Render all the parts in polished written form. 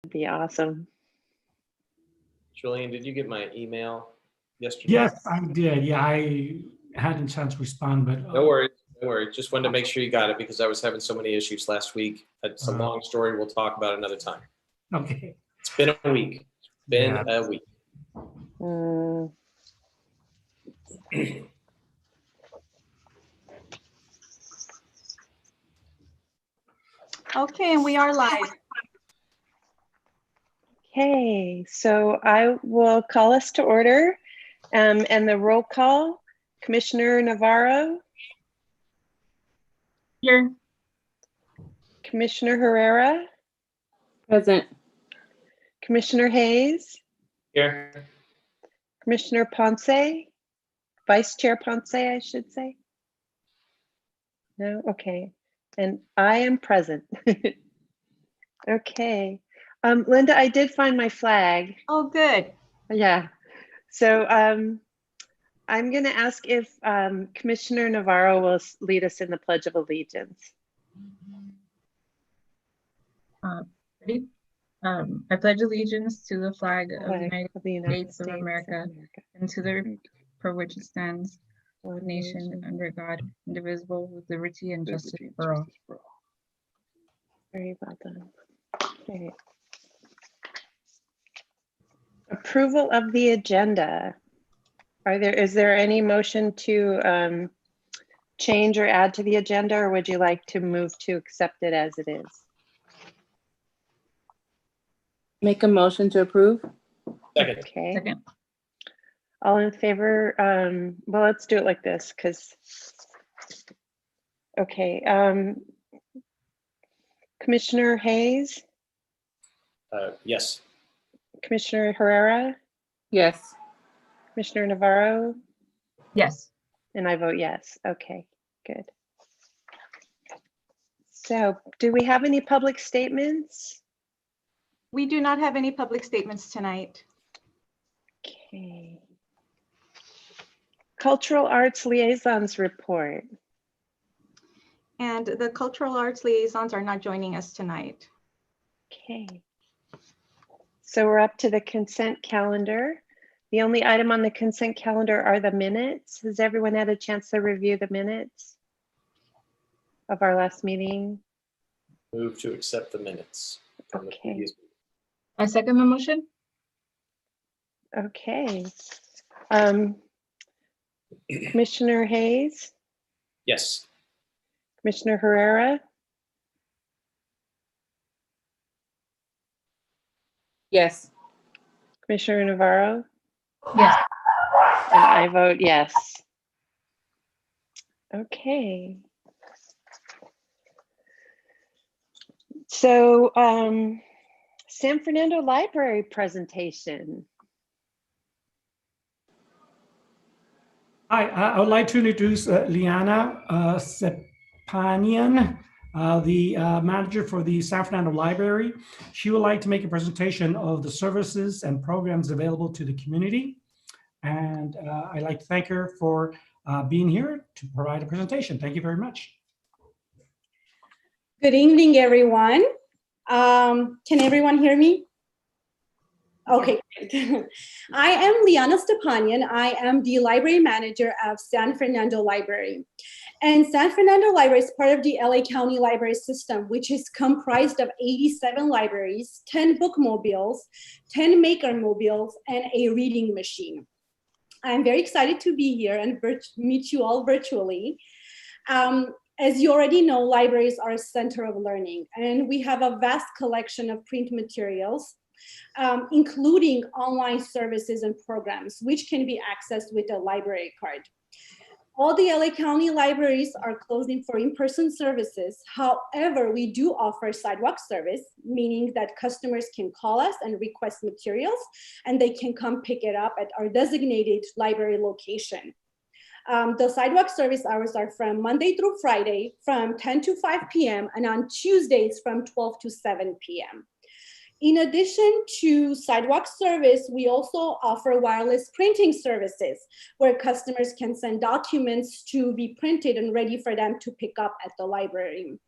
be awesome. Julian, did you get my email yesterday? Yes, I did. Yeah, I hadn't a chance to respond, but No worries. No worries. Just wanted to make sure you got it because I was having so many issues last week. It's a long story. We'll talk about it another time. Okay. It's been a week. It's been a week. Okay, and we are live. Okay, so I will call us to order, and the roll call, Commissioner Navarro. Here. Commissioner Herrera. Present. Commissioner Hayes. Here. Commissioner Ponce. Vice Chair Ponce, I should say. No, okay. And I am present. Okay. Linda, I did find my flag. Oh, good. Yeah. So I'm going to ask if Commissioner Navarro will lead us in the Pledge of Allegiance. Ready? I pledge allegiance to the flag of the United States of America and to the republic for which it stands, one nation under God, indivisible, with liberty and justice for all. Very well done. Okay. Approval of the agenda. Is there any motion to change or add to the agenda, or would you like to move to accept it as it is? Make a motion to approve. Second. Okay. Second. All in favor? Well, let's do it like this because, okay. Commissioner Hayes? Yes. Commissioner Herrera? Yes. Commissioner Navarro? Yes. And I vote yes. Okay, good. So do we have any public statements? We do not have any public statements tonight. Okay. Cultural Arts Liaisons report. And the cultural arts liaisons are not joining us tonight. Okay. So we're up to the consent calendar. The only item on the consent calendar are the minutes. Has everyone had a chance to review the minutes of our last meeting? Move to accept the minutes. Okay. I second the motion. Okay. Commissioner Hayes, Yes. Commissioner Herrera, Yes. Commissioner Navarro, Yes. and I vote yes. Okay. So San Fernando Library presentation. Hi, I would like to introduce Liana Sepanian, the manager for the San Fernando Library. She would like to make a presentation of the services and programs available to the community. And I'd like to thank her for being here to provide a presentation. Thank you very much. Good evening, everyone. Can everyone hear me? Okay. I am Liana Stepanian. I am the library manager of San Fernando Library. And San Fernando Library is part of the LA County Library System, which is comprised of 87 libraries, 10 bookmobiles, 10 maker mobiles, and a reading machine. I'm very excited to be here and meet you all virtually. As you already know, libraries are a center of learning, and we have a vast collection of print materials, including online services and programs, which can be accessed with a library card. All the LA County libraries are closing for in-person services. However, we do offer sidewalk service, meaning that customers can call us and request materials, and they can come pick it up at our designated library location. The sidewalk service hours are from Monday through Friday from 10 to 5 p.m. and on Tuesdays from 12 to 7 p.m. In addition to sidewalk service, we also offer wireless printing services where customers can send documents to be printed and ready for them to pick up at the library.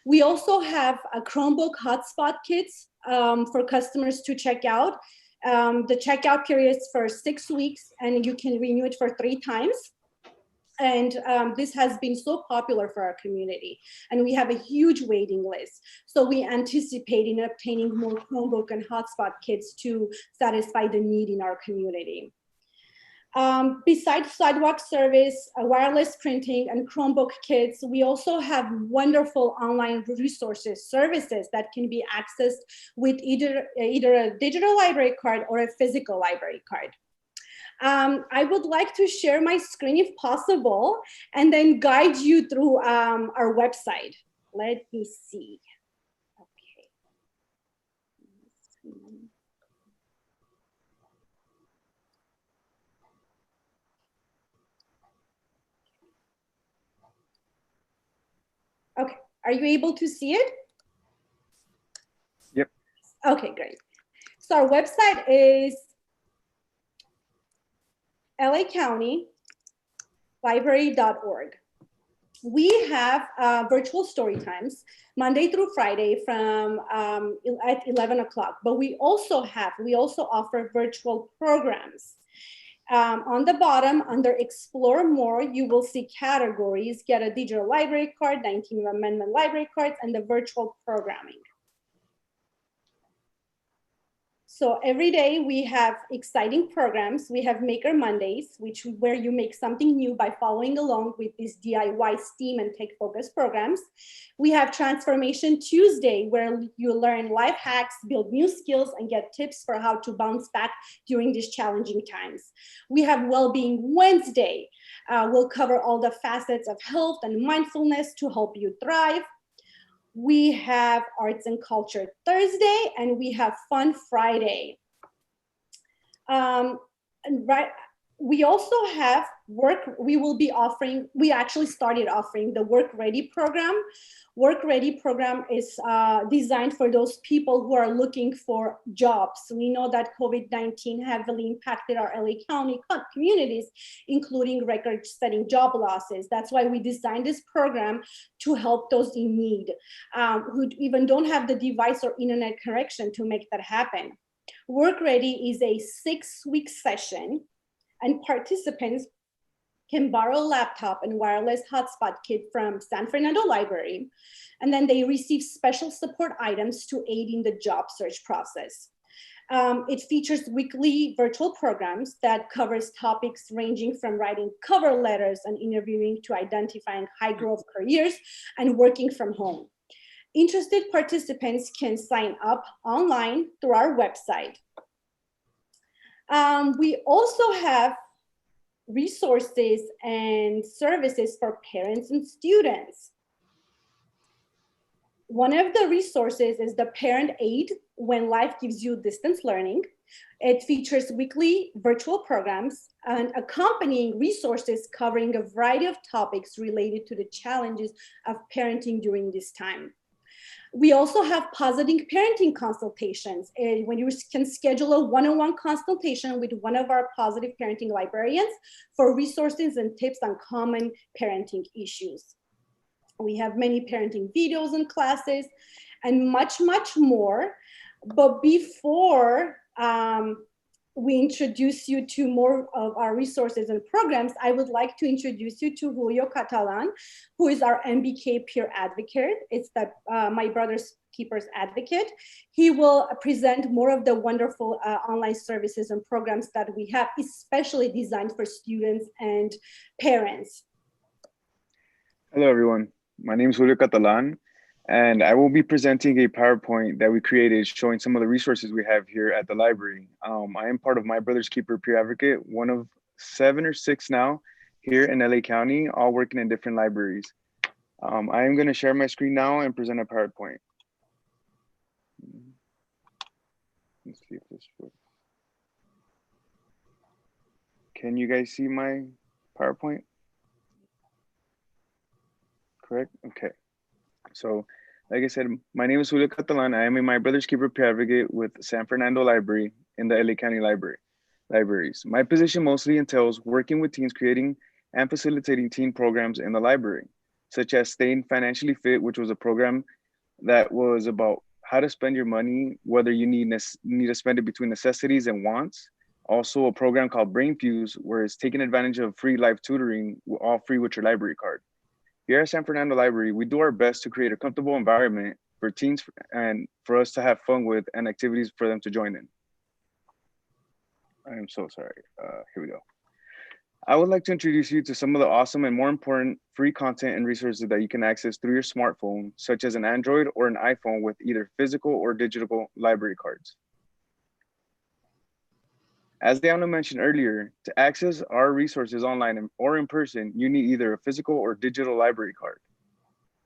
We also have a Chromebook hotspot kits for customers to check out. The checkout period is for 6 weeks, and you can renew it for 3 times. And this has been so popular for our community, and we have a huge waiting list. So we anticipate in obtaining more Chromebook and hotspot kits to satisfy the need in our community. Besides sidewalk service, wireless printing, and Chromebook kits, we also have wonderful online resources, services that can be accessed with either a digital library card or a physical library card. I would like to share my screen if possible, and then guide you through our website. Let me see. Okay. Okay, are you able to see it? Yep. Okay, great. So our website is lacountylibrary.org. We have virtual story times Monday through Friday from at 11 o'clock, but we also offer virtual programs. On the bottom, under Explore More, you will see categories: get a digital library card, 19th Amendment library cards, and the virtual programming. So every day we have exciting programs. We have Maker Mondays, where you make something new by following along with these DIY STEAM and tech focused programs. We have Transformation Tuesday, where you learn life hacks, build new skills, and get tips for how to bounce back during these challenging times. We have Wellbeing Wednesday. We'll cover all the facets of health and mindfulness to help you thrive. We have Arts and Culture Thursday, and we have Fun Friday. We also have we actually started offering the Work Ready program. Work Ready program is designed for those people who are looking for jobs. We know that COVID-19 heavily impacted our LA County communities, including record-setting job losses. That's why we designed this program to help those in need, who even don't have the device or internet connection to make that happen. Work Ready is a 6-week session, and participants can borrow a laptop and wireless hotspot kit from San Fernando Library, and then they receive special support items to aid in the job search process. It features weekly virtual programs that covers topics ranging from writing cover letters and interviewing to identifying high growth careers and working from home. Interested participants can sign up online through our website. We also have resources and services for parents and students. One of the resources is the Parent Aid When Life Gives You Distance Learning. It features weekly virtual programs and accompanying resources covering a variety of topics related to the challenges of parenting during this time. We also have positive parenting consultations, when you can schedule a one-on-one consultation with one of our positive parenting librarians for resources and tips on common parenting issues. We have many parenting videos and classes and much, much more. But before we introduce you to more of our resources and programs, I would like to introduce you to Julio Catalan, who is our Mbk Peer Advocate. It's the My Brother's Keeper's Advocate. He will present more of the wonderful online services and programs that we have, especially designed for students and parents. Hello, everyone. My name is Julio Catalan, and I will be presenting a PowerPoint that we created showing some of the resources we have here at the library. I am part of My Brother's Keeper Peer Advocate, one of 7 or 6 now here in LA County, all working in different libraries. I am going to share my screen now and present a PowerPoint. Let's see if this works. Can you guys see my PowerPoint? Correct? Okay. So, like I said, my name is Julio Catalan. I am a My Brother's Keeper Peer Advocate with San Fernando Library in the LA County libraries. My position mostly entails working with teens, creating and facilitating teen programs in the library, such as Staying Financially Fit, which was a program that was about how to spend your money, whether you need to spend it between necessities and wants. Also a program called BrainFuse, where it's taking advantage of free live tutoring, all free with your library card. Here at San Fernando Library, we do our best to create a comfortable environment for teens and for us to have fun with and activities for them to join in. I am so sorry. Here we go. I would like to introduce you to some of the awesome and more important free content and resources that you can access through your smartphone, such as an Android or an iPhone with either physical or digital library cards. As Diana mentioned earlier, to access our resources online or in person, you need either a physical or digital library card.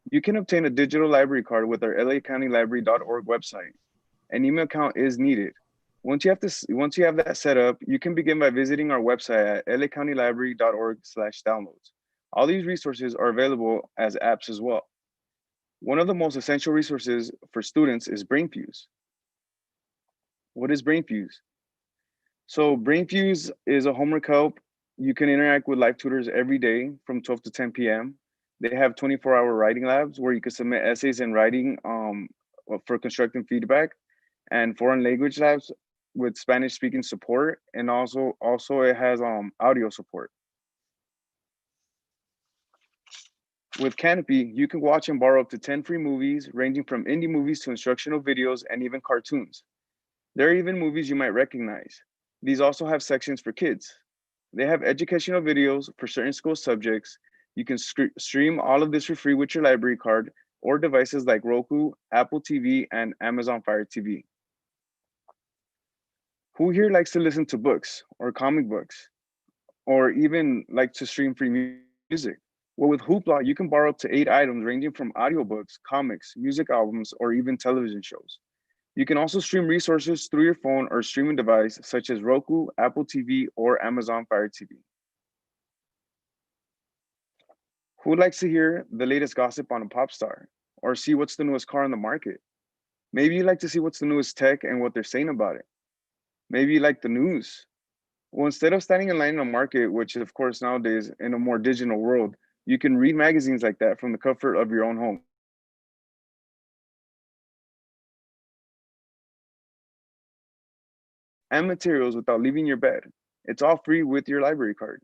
You can obtain a digital library card with our lacountylibrary.org website. An email account is needed. Once you have that set up, you can begin by visiting our website at lacountylibrary.org/downloads. All these resources are available as apps as well. One of the most essential resources for students is BrainFuse. What is BrainFuse? So BrainFuse is a homework help. You can interact with live tutors every day from 12 to 10 p.m. They have 24-hour writing labs where you can submit essays and writing for constructive feedback, and foreign language labs with Spanish speaking support, and also it has audio support. With Canopy, you can watch and borrow up to 10 free movies, ranging from indie movies to instructional videos and even cartoons. There are even movies you might recognize. These also have sections for kids. They have educational videos for certain school subjects. You can stream all of this for free with your library card or devices like Roku, Apple TV, and Amazon Fire TV. Who here likes to listen to books or comic books, or even like to stream free music? Well, with Hoopla, you can borrow up to 8 items ranging from audiobooks, comics, music albums, or even television shows. You can also stream resources through your phone or streaming device such as Roku, Apple TV, or Amazon Fire TV. Who likes to hear the latest gossip on a pop star or see what's the newest car on the market? Maybe you like to see what's the newest tech and what they're saying about it. Maybe you like the news. Well, instead of standing in line in a market, which of course nowadays in a more digital world, you can read magazines like that from the comfort of your own home. And materials without leaving your bed. It's all free with your library card.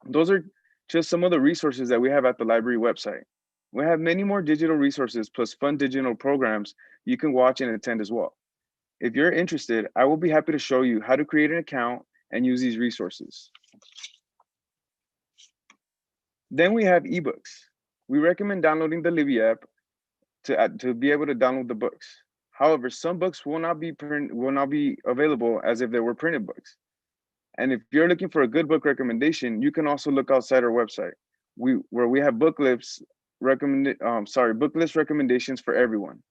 Those are just some of the resources that we have at the library website. We have many more digital resources plus fun digital programs you can watch and attend as well. If you're interested, I will be happy to show you how to create an account and use these resources. Then we have ebooks. We recommend downloading the Libby app to be able to download the books. However, some books will not be available as if they were printed books. And if you're looking for a good book recommendation, you can also look outside our website, where we have book list recommendations for everyone.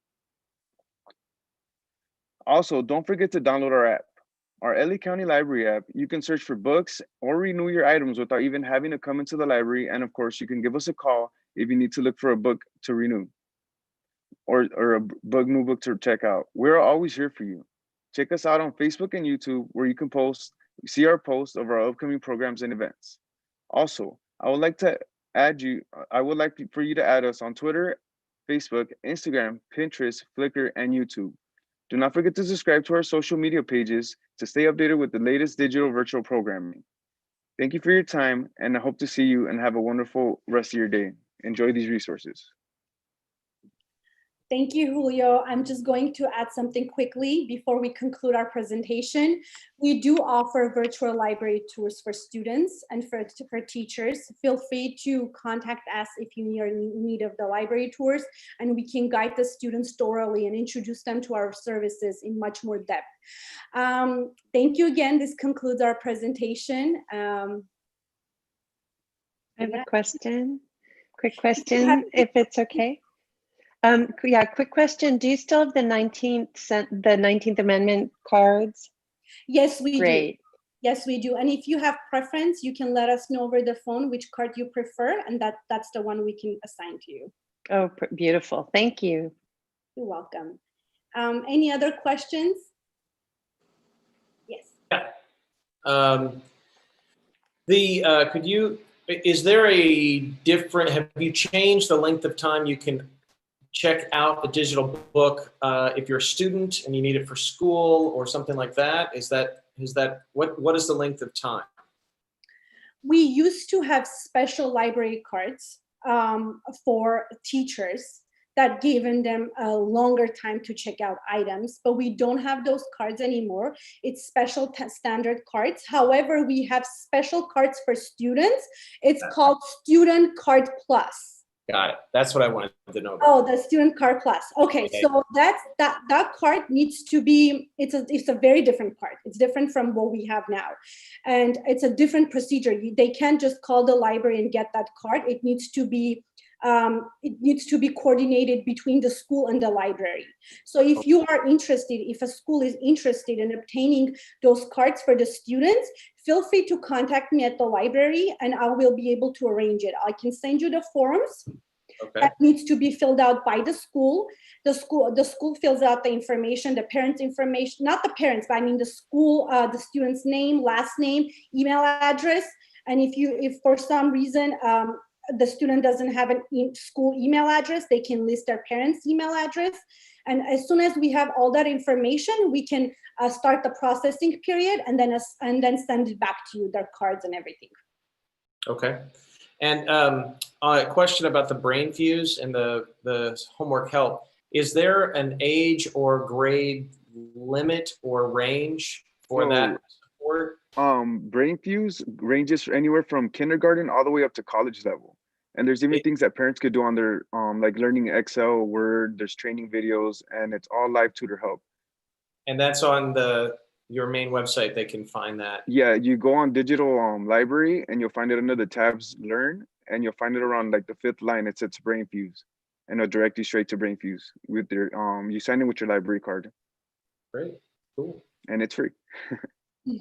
Also, don't forget to download our app. Our LA County Library app, you can search for books or renew your items without even having to come into the library. And of course, you can give us a call if you need to look for a book to renew or a new book to check out. We're always here for you. Check us out on Facebook and YouTube, where you can see our posts of our upcoming programs and events. Also, I would like for you to add us on Twitter, Facebook, Instagram, Pinterest, Flickr, and YouTube. Do not forget to subscribe to our social media pages to stay updated with the latest digital virtual programming. Thank you for your time, and I hope to see you and have a wonderful rest of your day. Enjoy these resources. Thank you, Julio. I'm just going to add something quickly before we conclude our presentation. We do offer virtual library tours for students and for teachers. Feel free to contact us if you are in need of the library tours, and we can guide the students thoroughly and introduce them to our services in much more depth. Thank you again. This concludes our presentation. I have a question, quick question, if it's okay. Yeah, quick question. Do you still have the 19th Amendment cards? Yes, we Great. do. Yes, we do. And if you have preference, you can let us know over the phone which card you prefer, and that's the one we can assign to you. Oh, beautiful. Thank you. You're welcome. Any other questions? Yes. Is there a different, have you changed the length of time you can check out the digital book if you're a student and you need it for school or something like that? What is the length of time? We used to have special library cards for teachers that given them a longer time to check out items, but we don't have those cards anymore. It's special standard cards. However, we have special cards for students. It's called Student Card Plus. Got it. That's what I wanted to know about. Oh, the Student Card Plus. Okay, so that card needs to be, it's a very different card. It's different from what we have now. And it's a different procedure. They can't just call the library and get that card. It needs to be coordinated between the school and the library. So if you are interested, if a school is interested in obtaining those cards for the students, feel free to contact me at the library and I will be able to arrange it. I can send you the forms that needs to be filled out by the school. The school fills out the information, the parents' information, not the parents, but I mean the school, the student's name, last name, email address. And if for some reason, the student doesn't have a school email address, they can list their parents' email address. And as soon as we have all that information, we can start the processing period and then send it back to you, their cards and everything. Okay. And a question about the brain fuse and the homework help. Is there an age or grade limit or range for that support? Brain fuse ranges anywhere from kindergarten all the way up to college level. And there's even things that parents could do on their like learning Excel, Word, there's training videos, and it's all live tutor help. And that's on your main website, they can find that. Yeah, you go on digital library and you'll find it under the tabs Learn, and you'll find it around like the 5th line. It says Brain Fuse, and it'll direct you straight to Brain Fuse with your you sign in with your library card. Great, cool. And it's free.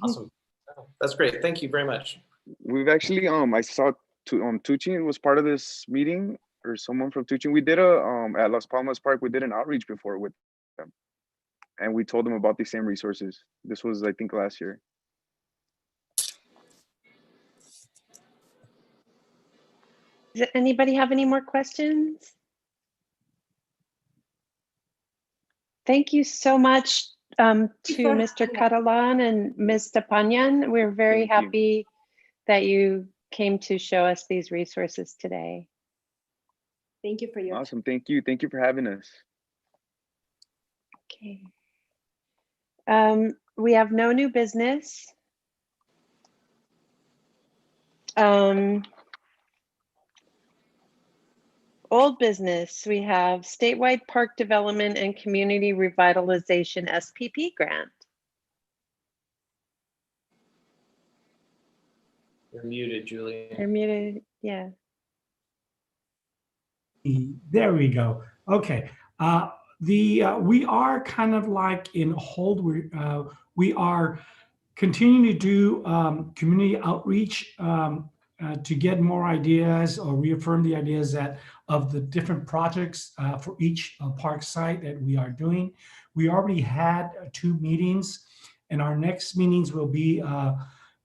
Awesome. That's great. Thank you very much. We've actually I saw Tuchin was part of this meeting, or someone from Tuchin. We did at Las Palmas Park, we did an outreach before with them, and we told them about these same resources. This was, I think, last year. Does anybody have any more questions? Thank you so much to Mr. Catalan and Ms. Tapanyan. We're very happy that you came to show us these resources today. Thank you for your awesome. Thank you. Thank you for having us. Okay. We have no new business. Old business, we have statewide park development and community revitalization SPP grant. You're muted, Julie. You're muted, yeah. There we go. Okay. We are kind of like in hold. We are continuing to do community outreach to get more ideas or reaffirm the ideas of the different projects for each park site that we are doing. We already had 2 meetings, and our next meetings will be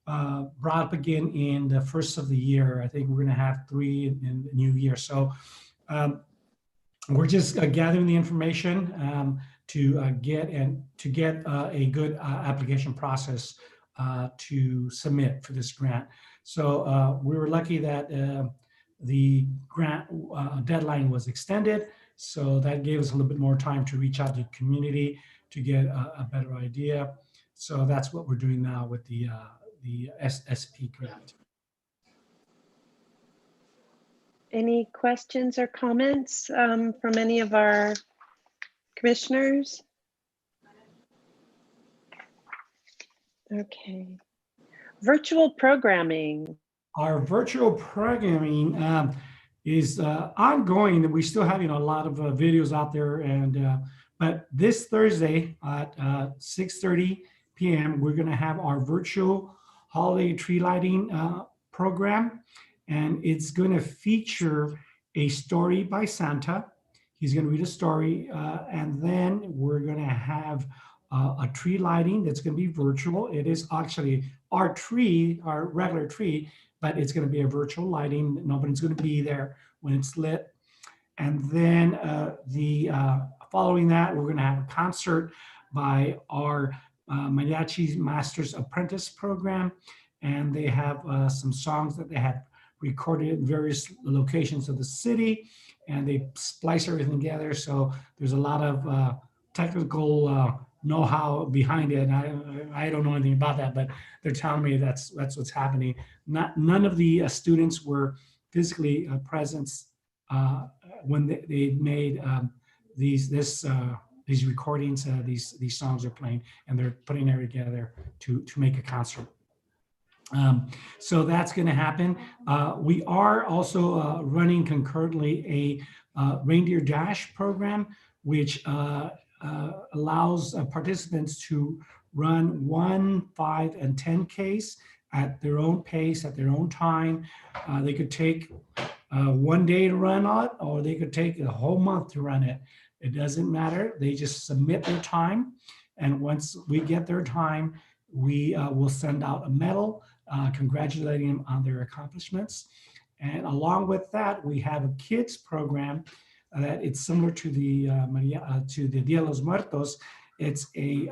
brought up again in the first of the year. I think we're going to have 3 in the new year. So we're just gathering the information to get a good application process to submit for this grant. So we were lucky that the grant deadline was extended. So that gave us a little bit more time to reach out to the community to get a better idea. So that's what we're doing now with the SSP grant. Any questions or comments from any of our commissioners? Okay. Virtual programming. Our virtual programming is ongoing. We still have a lot of videos out there, and but this Thursday at 6:30 p.m. we're going to have our virtual holiday tree lighting program, and it's going to feature a story by Santa. He's going to read a story, and then we're going to have a tree lighting that's going to be virtual. It is actually our tree, our regular tree, but it's going to be a virtual lighting. Nobody's going to be there when it's lit. And then following that, we're going to have a concert by our Mariachi Masters Apprentice program. And they have some songs that they have recorded in various locations of the city, and they splice everything together. So there's a lot of technical know-how behind it. I don't know anything about that, but they're telling me that's what's happening. None of the students were physically present when they made these recordings. These songs are playing, and they're putting it together to make a concert. So that's going to happen. We are also running concurrently a Reindeer Dash program, which allows participants to run 1, 5, and 10Ks at their own pace, at their own time. They could take 1 day to run it, or they could take a whole month to run it. It doesn't matter. They just submit their time. And once we get their time, we will send out a medal congratulating them on their accomplishments. And along with that, we have a kids program that it's similar to the Dia de los Muertos. It's a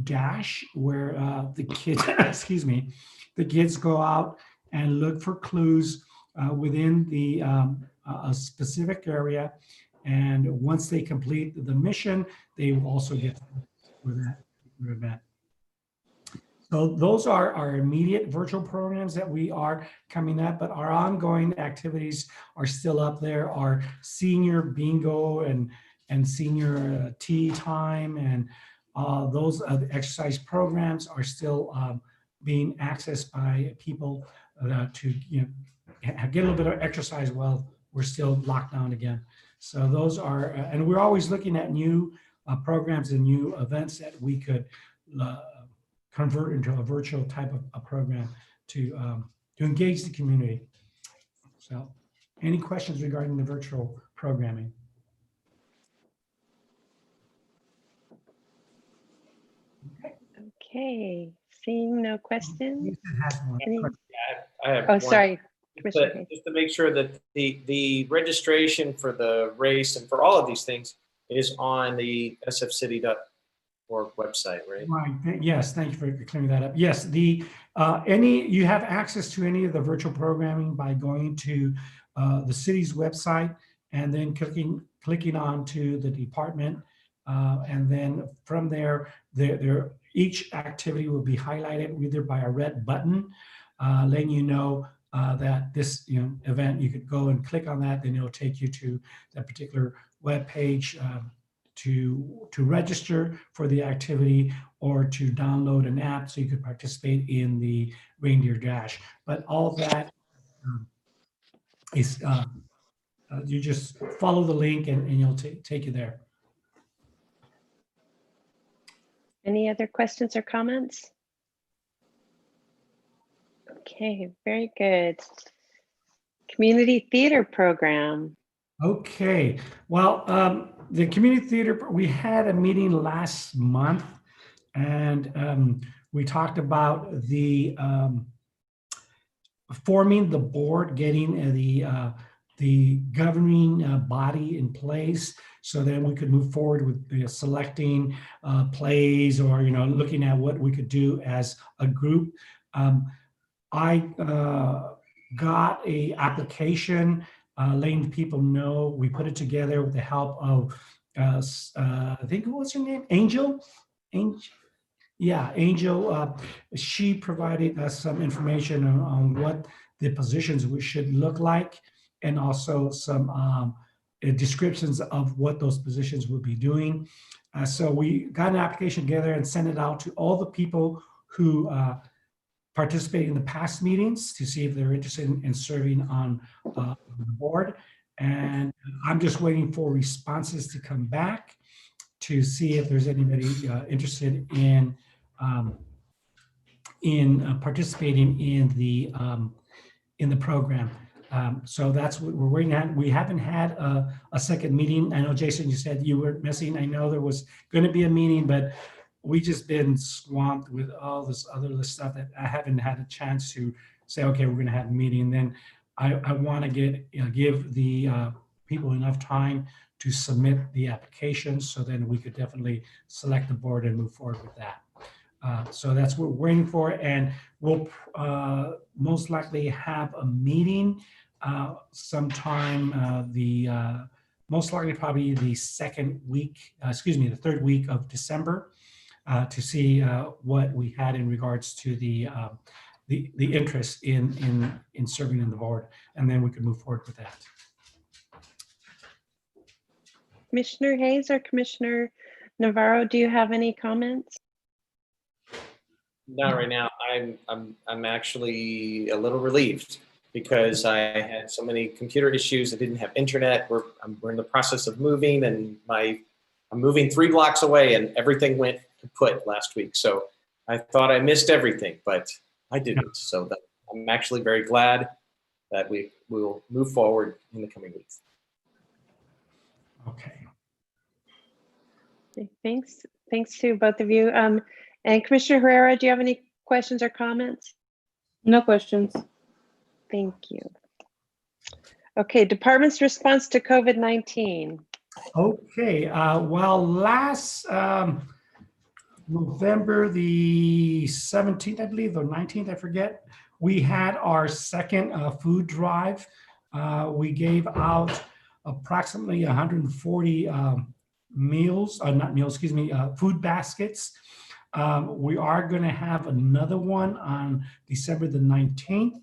dash where the kids, excuse me, the kids go out and look for clues within the a specific area. And once they complete the mission, they will also get for that event. So those are our immediate virtual programs that we are coming up, but our ongoing activities are still up there. Our senior bingo and senior tea time and those exercise programs are still being accessed by people to get a little bit of exercise while we're still locked down again. So those are, and we're always looking at new programs and new events that we could convert into a virtual type of a program to engage the community. So any questions regarding the virtual programming? Okay, seeing no questions. Any- I have Oh, one. sorry. Just to make sure that the registration for the race and for all of these things is on the sfcity.org website, right? Right. Yes. Thank you for clearing that up. Yes. You have access to any of the virtual programming by going to the city's website and then clicking on to the department, and then from there, each activity will be highlighted either by a red button, letting you know that this event, you could go and click on that, then it'll take you to that particular web page to register for the activity or to download an app so you could participate in the Reindeer Dash. But all of that is, you just follow the link and you'll take you there. Any other questions or comments? Okay, very good. Community theater program. Okay, well, the community theater, we had a meeting last month, and we talked about the forming the board, getting the governing body in place, so then we could move forward with selecting plays or looking at what we could do as a group. I got a application letting people know. We put it together with the help of I think, what's her name? Angel. Yeah, Angel. She provided us some information on what the positions should look like, and also some descriptions of what those positions would be doing. So we got an application together and sent it out to all the people who participate in the past meetings to see if they're interested in serving on the board. And I'm just waiting for responses to come back to see if there's anybody interested in participating in the program. So that's what we're waiting at. We haven't had a second meeting. I know, Jason, you said you were missing. I know there was going to be a meeting, but we just been swamped with all this other stuff that I haven't had a chance to say, okay, we're going to have a meeting. And then I want to give the people enough time to submit the applications, so then we could definitely select the board and move forward with that. So that's what we're waiting for, and we'll most likely have a meeting sometime most likely probably the the third week of December, to see what we had in regards to the interest in serving in the board, and then we could move forward with that. Commissioner Hayes or Commissioner Navarro, do you have any comments? Not right now. I'm actually a little relieved because I had so many computer issues. I didn't have internet. We're in the process of moving, and I'm moving 3 blocks away, and everything went kaput last week. So I thought I missed everything, but I didn't. So I'm actually very glad that we will move forward in the coming weeks. Okay. Thanks to both of you. And Commissioner Herrera, do you have any questions or comments? No questions. Thank you. Okay, department's response to COVID-19. Okay, well, last November the 17th, I believe, or 19th, I forget, we had our second food drive. We gave out approximately 140 food baskets. We are going to have another one on December the 19th.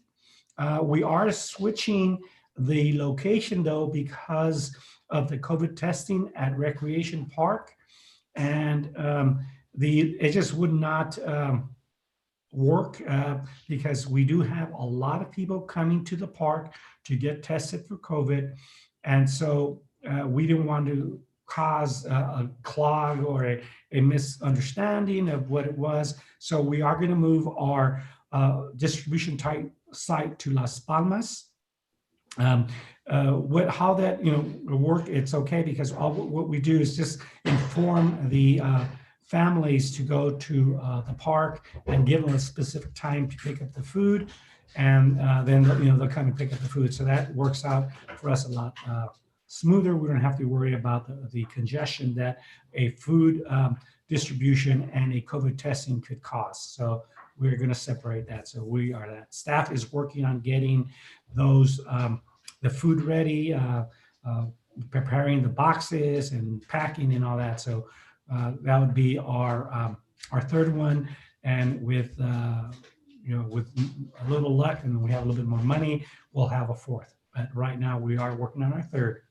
We are switching the location, though, because of the COVID testing at Recreation Park, and it just would not work because we do have a lot of people coming to the park to get tested for COVID, and so we didn't want to cause a clog or a misunderstanding of what it was. So we are going to move our distribution type site to Las Palmas. How that work, it's okay, because what we do is just inform the families to go to the park and give them a specific time to pick up the food, and then they'll come and pick up the food. So that works out for us a lot smoother. We don't have to worry about the congestion that a food distribution and a COVID testing could cause. So we're going to separate that. So that staff is working on getting those the food ready, preparing the boxes and packing and all that. So that would be our third one, and with with a little luck and we have a little bit more money, we'll have a fourth. But right now we are working on our third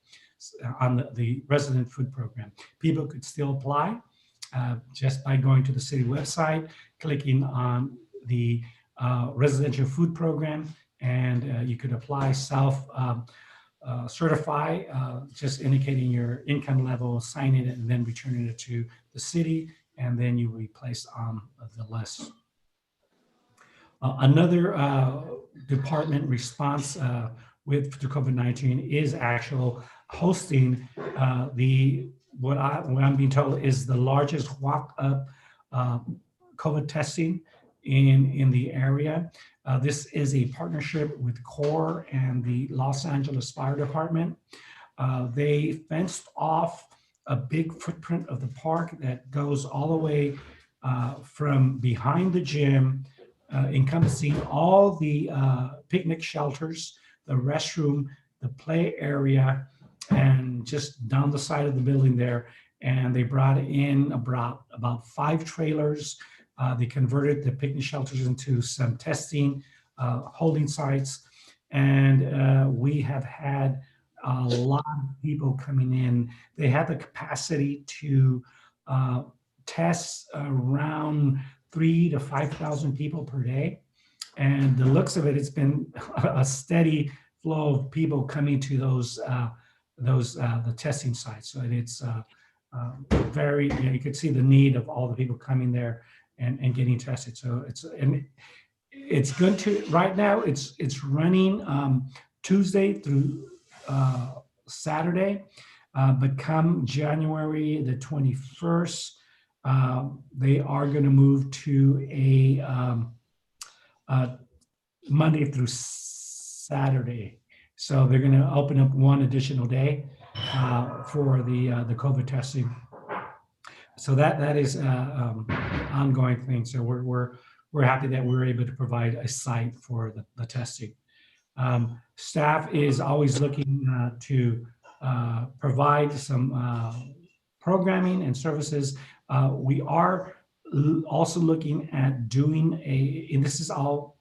on the resident food program. People could still apply just by going to the city website, clicking on the residential food program, and you could apply certify, just indicating your income level, signing it, and then returning it to the city, and then you will be placed on the list. Another department response to COVID-19 is actual hosting what I'm being told is the largest walk-up COVID testing in the area. This is a partnership with CORE and the Los Angeles Fire Department. They fenced off a big footprint of the park that goes all the way from behind the gym, encompassing all the picnic shelters, the restroom, the play area, and just down the side of the building there. And they brought in about 5 trailers. They converted the picnic shelters into some testing holding sites. And we have had a lot of people coming in. They have the capacity to test around 3,000 to 5,000 people per day. And the looks of it, it's been a steady flow of people coming to the testing sites. So it's very, you could see the need of all the people coming there and getting tested. So it's good to, right now it's running Tuesday through Saturday, but come January the 21st, they are going to move to a Monday through Saturday. So they're going to open up one additional day for the COVID testing. So that is an ongoing thing. So we're happy that we're able to provide a site for the testing. Staff is always looking to provide some programming and services. We are also looking at doing and this is all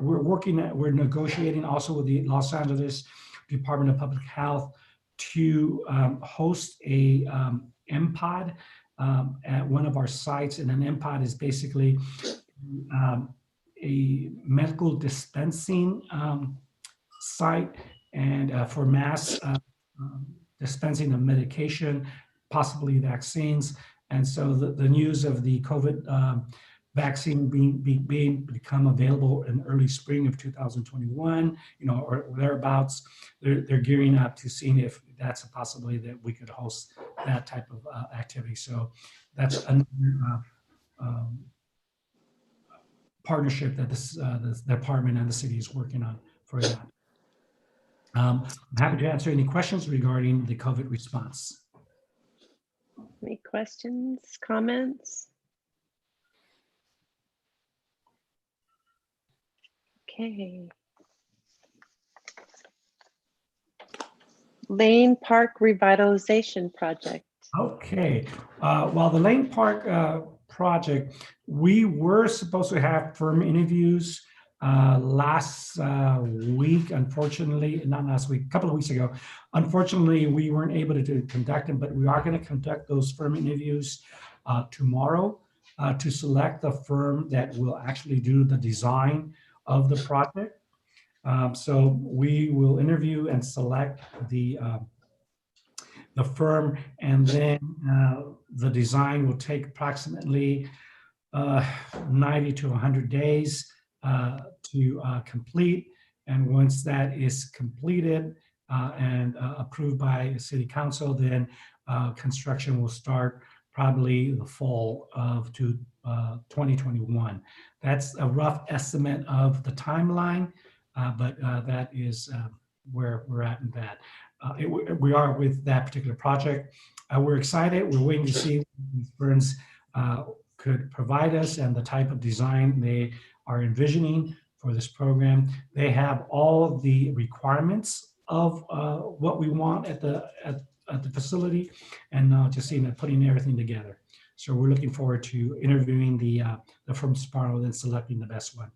we're negotiating also with the Los Angeles Department of Public Health to host a MPOD at one of our sites. And an MPOD is basically a medical dispensing site and for mass dispensing of medication, possibly vaccines. And so the news of the COVID vaccine become available in early spring of 2021, or thereabouts, they're gearing up to seeing if that's a possibility that we could host that type of activity. So that's another partnership that this department and the city is working on for that. I'm happy to answer any questions regarding the COVID response. Any questions, comments? Okay. Lane Park Revitalization Project. Okay. Well, the Lane Park project, we were supposed to have firm interviews last week. Unfortunately, not last week, a couple of weeks ago. Unfortunately, we weren't able to conduct them, but we are going to conduct those firm interviews tomorrow to select the firm that will actually do the design of the project. So we will interview and select the firm, and then the design will take approximately 90 to 100 days to complete. And once that is completed and approved by City Council, then construction will start probably the fall of 2021. That's a rough estimate of the timeline, but that is where we're at in that. We are with that particular project. We're excited. We're waiting to see what these firms could provide us and the type of design they are envisioning for this program. They have all of the requirements of what we want at the facility, and just seeing that, putting everything together. So we're looking forward to interviewing the firms tomorrow and selecting the best one.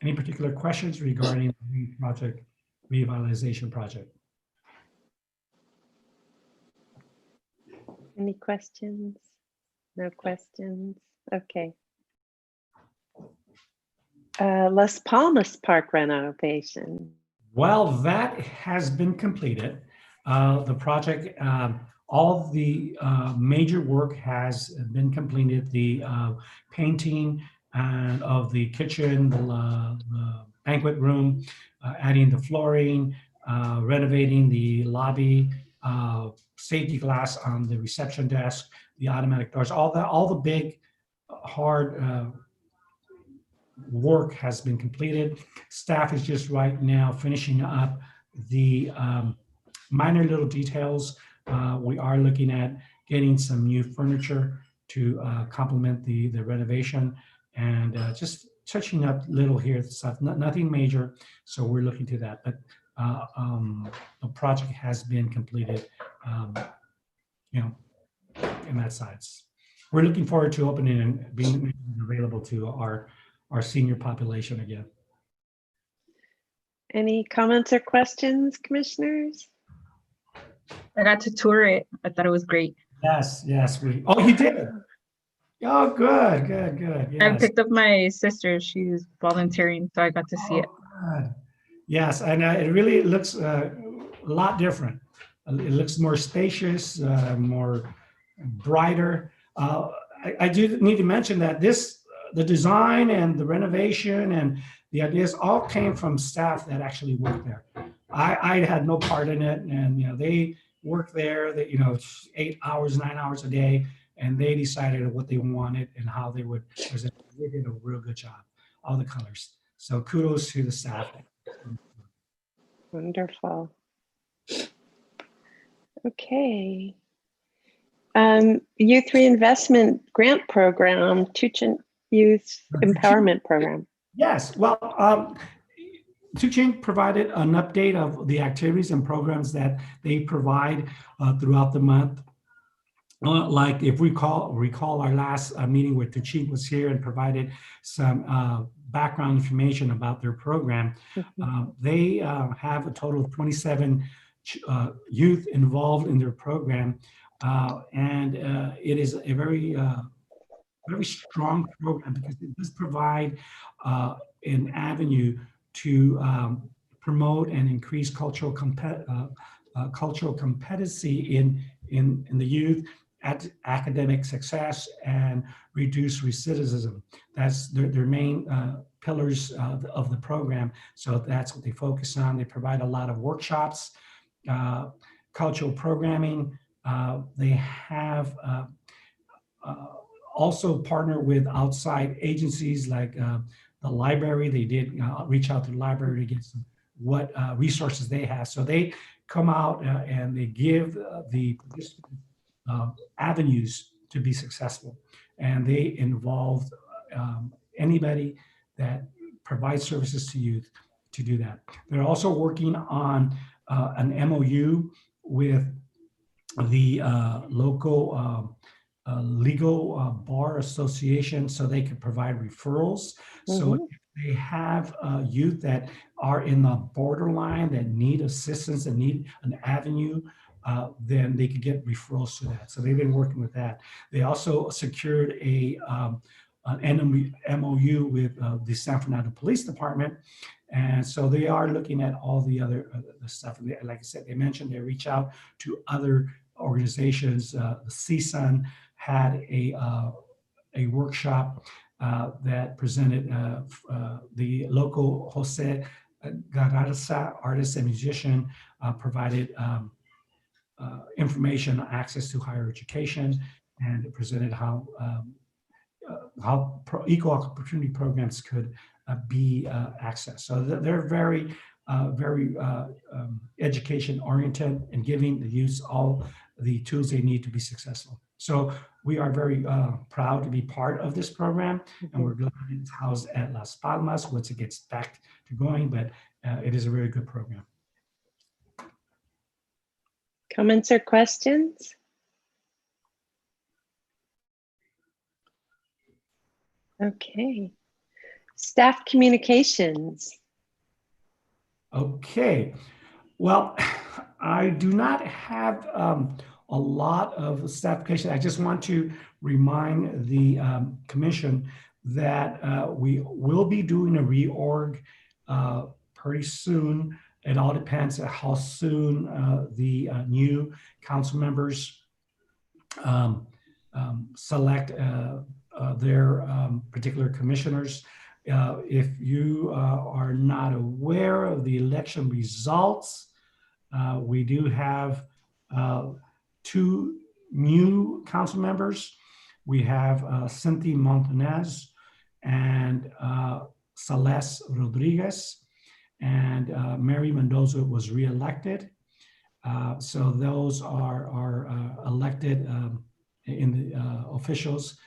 Any particular questions regarding the project, revitalization project? Any questions? No questions? Okay. Las Palmas Park renovation. Well, that has been completed. The project, all the major work has been completed. The painting of the kitchen, the banquet room, adding the flooring, renovating the lobby, safety glass on the reception desk, the automatic doors, all the big, hard work has been completed. Staff is just right now finishing up the minor little details. We are looking at getting some new furniture to complement the renovation, and just touching up little here stuff, nothing major. So we're looking to that, but the project has been completed, in that size. We're looking forward to opening and being available to our senior population again. Any comments or questions, commissioners? I got to tour it. I thought it was great. Yes, oh, you did? Oh, good. Yes. I picked up my sister. She's volunteering, so I got to see it. Good. Yes, and it really looks a lot different. It looks more spacious, more brighter. I do need to mention that the design and the renovation and the ideas all came from staff that actually worked there. I had no part in it, and they worked there, 8 hours, 9 hours a day, and they decided what they wanted and how they would present. They did a real good job, all the colors. So kudos to the staff. Wonderful. Okay. Youth Reinvestment Grant Program, Tuchin Youth Empowerment Program. Yes, well, Tuchin provided an update of the activities and programs that they provide throughout the month. Like if we recall our last meeting where Tuchin was here and provided some background information about their program. They have a total of 27 youth involved in their program, and it is a very strong program because it does provide an avenue to promote and increase cultural competency in the youth, at academic success, and reduce recidivism. That's their main pillars of the program. So that's what they focus on. They provide a lot of workshops, cultural programming. They have also partner with outside agencies like the library. They did reach out to the library to get some what resources they have. So they come out and they give the avenues to be successful. And they involve anybody that provides services to youth to do that. They're also working on an MOU with the local legal bar association so they can provide referrals. So if they have youth that are in the borderline that need assistance and need an avenue, then they could get referrals to that. So they've been working with that. They also secured an MOU with the San Fernando Police Department. And so they are looking at all the other stuff. Like I said, they mentioned they reach out to other organizations. The CSUN had a workshop that presented the local Jose Garza, artist and musician, provided information, access to higher education, and it presented how equal opportunity programs could be accessed. So they're very education oriented and giving the youth all the tools they need to be successful. So we are very proud to be part of this program, and we're glad it's housed at Las Palmas once it gets back to going, but it is a very good program. Comments or questions? Okay. Staff communications. Okay. Well, I do not have a lot of staff communication. I just want to remind the commission that we will be doing a reorg pretty soon. It all depends on how soon the new council members select their particular commissioners. If you are not aware of the election results, we do have 2 new council members. We have Cynthia Montanez and Celeste Rodriguez, and Mary Mendoza was reelected. So those are elected in the officials.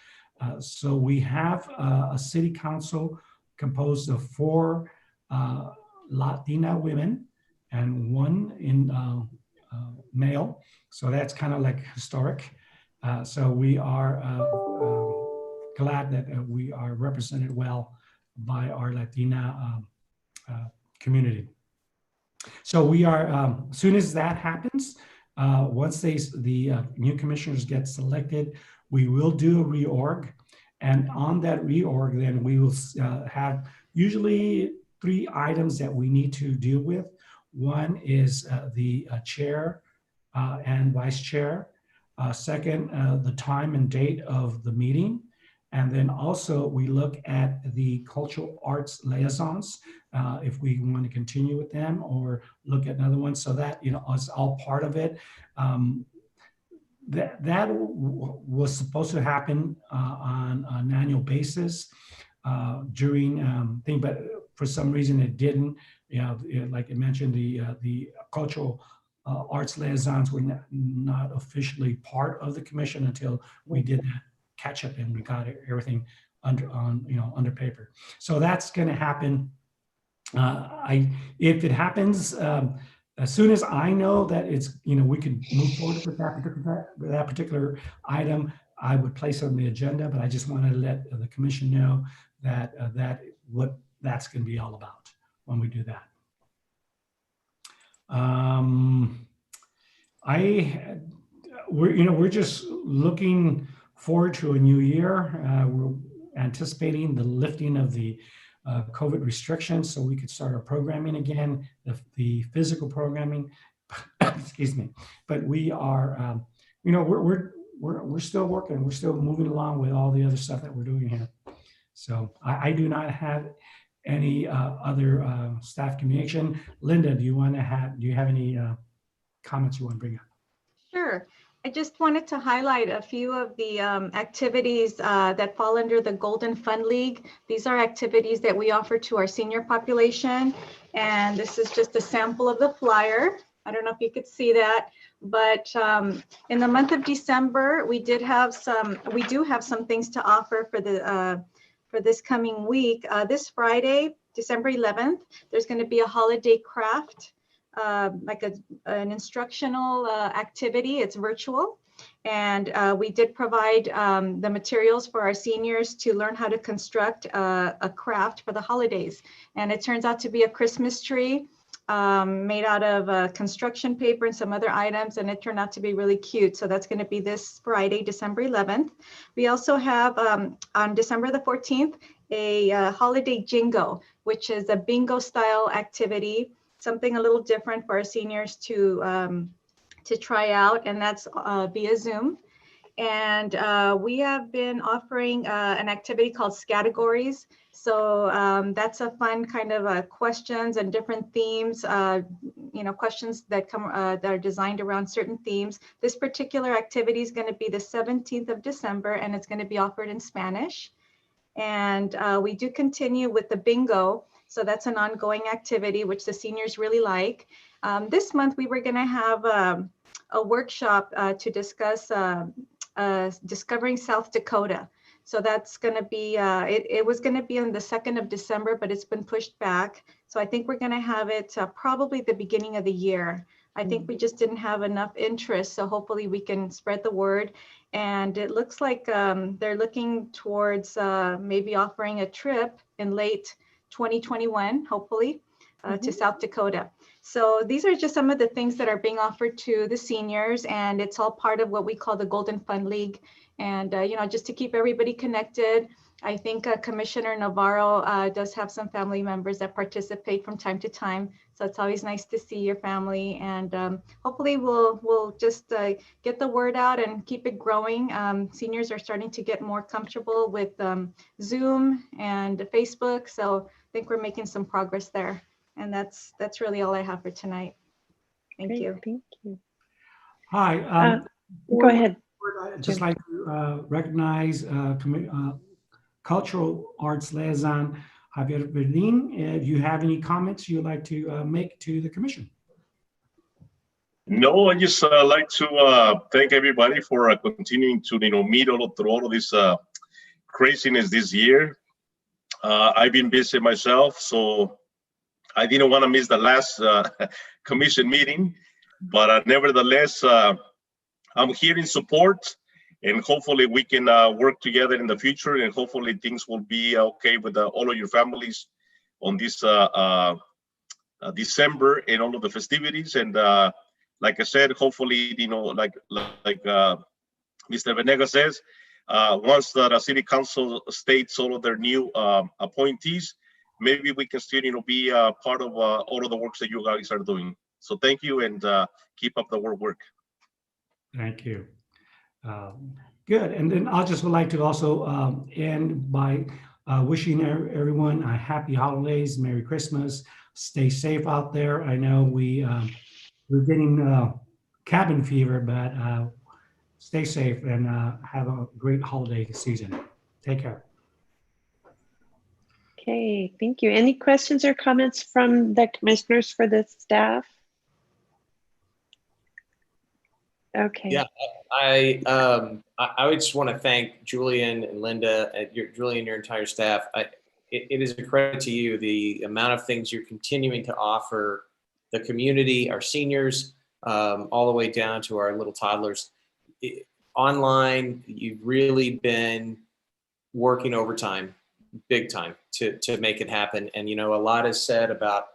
So we have a city council composed of 4 Latina women and 1 in male. So that's kind of like historic. So we are glad that we are represented well by our Latina community. So we are, as soon as that happens, once the new commissioners get selected, we will do a reorg. And on that reorg, then we will have usually 3 items that we need to deal with. One is the chair and vice chair. Second, the time and date of the meeting. And then also we look at the cultural arts liaisons, if we want to continue with them or look at another one. So that, is all part of it. That was supposed to happen on an annual basis during thing, but for some reason it didn't, like I mentioned, the cultural arts liaisons were not officially part of the commission until we did that catch up and we got everything under paper. So that's going to happen. If it happens, as soon as I know that it's, we can move forward with that particular item, I would place it on the agenda, but I just want to let the commission know that what that's going to be all about when we do that. We're just looking forward to a new year. We're anticipating the lifting of the COVID restrictions so we could start our programming again, the physical programming, excuse me. But we are, we're still working. We're still moving along with all the other stuff that we're doing here. So I do not have any other staff communication. Linda, do you have any comments you want to bring up? Sure. I just wanted to highlight a few of the activities that fall under the Golden Fund League. These are activities that we offer to our senior population. And this is just a sample of the flyer. I don't know if you could see that, but in the month of December, we do have some things to offer for this coming week. This Friday, December 11th, there's going to be a holiday craft, like an instructional activity. It's virtual. And we did provide the materials for our seniors to learn how to construct a craft for the holidays. And it turns out to be a Christmas tree made out of construction paper and some other items, and it turned out to be really cute. So that's going to be this Friday, December 11th. We also have on December the 14th, a holiday jingo, which is a bingo style activity, something a little different for our seniors to try out, and that's via Zoom. And we have been offering an activity called Scattergories. So that's a fun kind of questions and different themes, questions that that are designed around certain themes. This particular activity is going to be the 17th of December, and it's going to be offered in Spanish. And we do continue with the bingo. So that's an ongoing activity, which the seniors really like. This month, we were going to have a workshop to discuss discovering South Dakota. So that's going to be, it was going to be on the 2nd of December, but it's been pushed back. So I think we're going to have it probably the beginning of the year. I think we just didn't have enough interest. So hopefully we can spread the word. And it looks like they're looking towards maybe offering a trip in late 2021, hopefully, to South Dakota. So these are just some of the things that are being offered to the seniors, and it's all part of what we call the Golden Fund League. And, just to keep everybody connected, I think Commissioner Navarro does have some family members that participate from time to time. So it's always nice to see your family, and hopefully we'll just get the word out and keep it growing. Seniors are starting to get more comfortable with Zoom and Facebook. So I think we're making some progress there. And that's really all I have for tonight. Thank you. Thank you. Hi. Go ahead. I'd just like to recognize Cultural Arts Liaison Javier Verdin. If you have any comments you'd like to make to the commission. No, I just like to thank everybody for continuing to meet through all of this craziness this year. I've been busy myself, so I didn't want to miss the last commission meeting, but nevertheless, I'm here in support, and hopefully we can work together in the future, and hopefully things will be okay with all of your families on this December and all of the festivities. And like I said, hopefully, like Mr. Venega says, once the city council states all of their new appointees, maybe we can still, be part of all of the works that you guys are doing. So thank you, and keep up the work. Thank you. Good. And then I just would like to also end by wishing everyone a happy holidays, Merry Christmas. Stay safe out there. I know we're getting cabin fever, but stay safe and have a great holiday season. Take care. Okay, thank you. Any questions or comments from the commissioners for the staff? Okay. Yeah, I would just want to thank Julian and Linda, Julian, your entire staff. It is a credit to you, the amount of things you're continuing to offer the community, our seniors, all the way down to our little toddlers. Online, you've really been working overtime, big time, to make it happen. And, you know, a lot is said about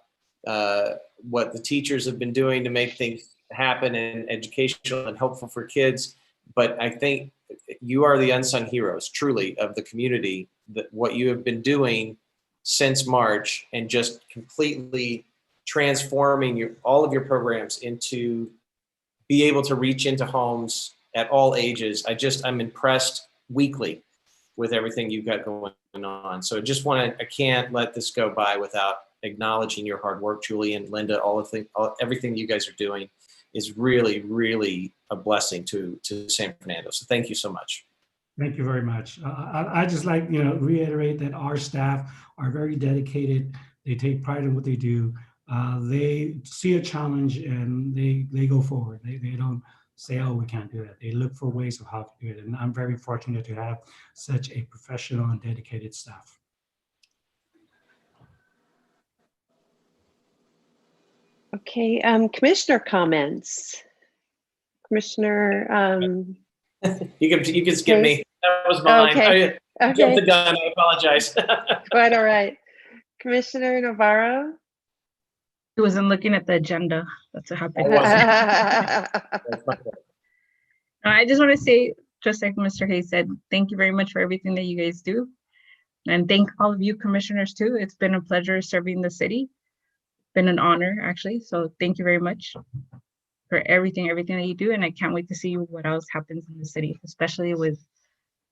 what the teachers have been doing to make things happen and educational and helpful for kids. But I think you are the unsung heroes, truly, of the community, that what you have been doing since March and just completely transforming all of your programs into be able to reach into homes at all ages. I'm impressed weekly with everything you've got going on. So I can't let this go by without acknowledging your hard work, Julian, Linda, everything you guys are doing is really, really a blessing to San Fernando. So thank you so much. Thank you very much. I just like, reiterate that our staff are very dedicated. They take pride in what they do. They see a challenge and they go forward. They don't say, oh, we can't do that. They look for ways of how to do it. And I'm very fortunate to have such a professional and dedicated staff. Okay, commissioner comments. Commissioner. You can skip me. That was mine. Okay. I jumped the gun. I apologize. Quite all right. Commissioner Navarro. He wasn't looking at the agenda. That's what happened. I just want to say, just like Mr. Hayes said, thank you very much for everything that you guys do. And thank all of you commissioners too. It's been a pleasure serving the city. Been an honor, actually. So thank you very much for everything that you do. And I can't wait to see what else happens in the city, especially with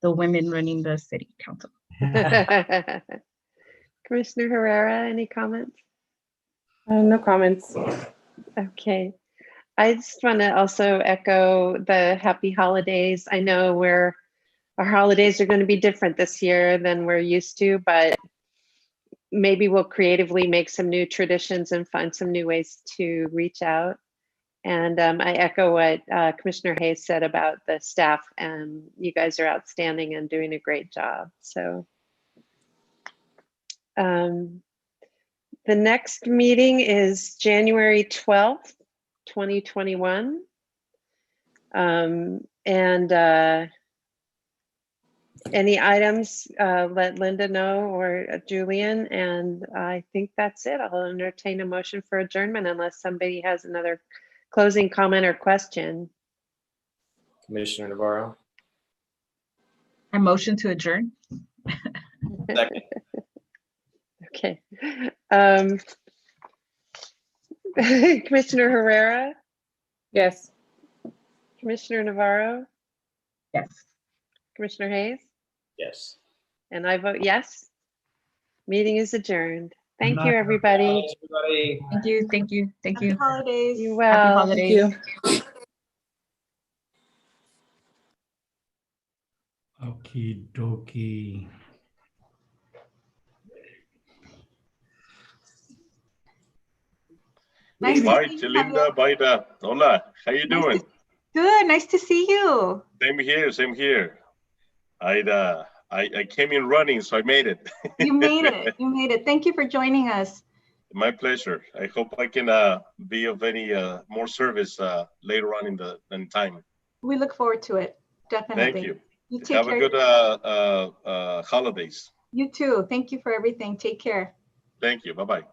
the women running the city council. Commissioner Herrera, any comments? No comments. Okay. I just want to also echo the happy holidays. I know our holidays are going to be different this year than we're used to, but maybe we'll creatively make some new traditions and find some new ways to reach out. And I echo what Commissioner Hayes said about the staff, and you guys are outstanding and doing a great job. So the next meeting is January 12th, 2021. Any items, let Linda know or Julian, and I think that's it. I'll entertain a motion for adjournment unless somebody has another closing comment or question. Commissioner Navarro. I motion to adjourn. Second. Okay. Commissioner Herrera? Yes. Commissioner Navarro? Yes. Commissioner Hayes? Yes. And I vote yes. Meeting is adjourned. Thank Good you, night. everybody. Thanks, everybody. Thank you. Thank you. Thank you. Happy holidays. You Happy well. holidays. Okie dokie. Nice to Bye, see you, Linda. Bye, Hola. How you Nice doing? Good. Nice to see you. Same here. Same here. I came in running, so I made it. You made it. You made it. Thank you for joining us. My pleasure. I hope I can be of any more service later on in time. We look forward to it. Definitely. Thank you. You take Have care. a good holidays. You too. Thank you for everything. Take care. Thank you. Bye-bye.